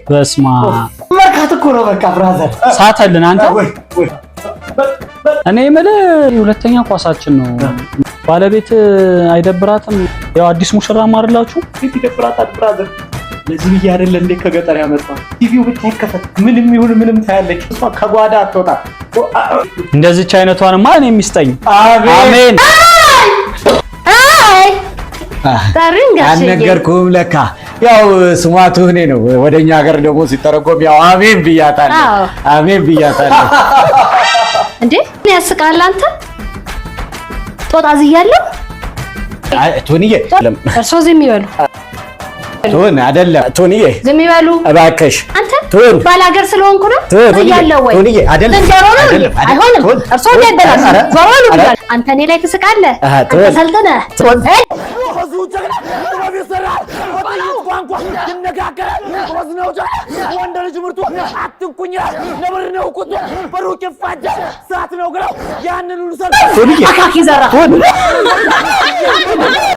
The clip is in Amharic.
በስማ መርካቶ እኮ ነው በቃ ብራዘር ሳተልን አንተ እኔ የምልህ ሁለተኛ ኳሳችን ነው ባለቤት አይደብራትም ያው አዲስ ሙሽራ ማርላችሁ ፊት ይደብራታል ብራዘር ለዚህ ብዬ አይደል እንዴ ከገጠር ያመጣው ቲቪው ብቻ ይከፈት ምንም ታያለች እሷ ከጓዳ አትወጣ እንደዚህች አይነቷን ማን የሚስጠኝ አሜን አነገርኩም ለካ ያው ስሟቱ እኔ ነው ወደኛ ሀገር ደግሞ ሲተረጎም ያው አሜን ብያታለሁ እንዴ ምን ያስቃል አንተ ጦጣ ዝያለሁ ቶኒዬ እርሶ ዝም ይበሉ ቶን አይደለም ቶኒዬ ዝም ይበሉ እባክሽ አንተ ባላገር ስለሆንኩ ነው ያለው ወይ ቶኒዬ አይደለም አይሆንም እርሶ እንዳይበላሽ ዞሮሉ አንተ እኔ ላይ ትስቃለህ አንተ ሰልጠነ ከዚህ ጀግና ወቢሰራ ቋንቋ ይነጋገር ወዝነው ወንድ ልጅ ምርቱ አትንኩኝ ነብር ነው ቁጡ በሩቅ ይፋጃ ሰዓት ነው ግራው ያንን ሁሉ ሰልፍ ቶኒዬ አካኪ ዘራ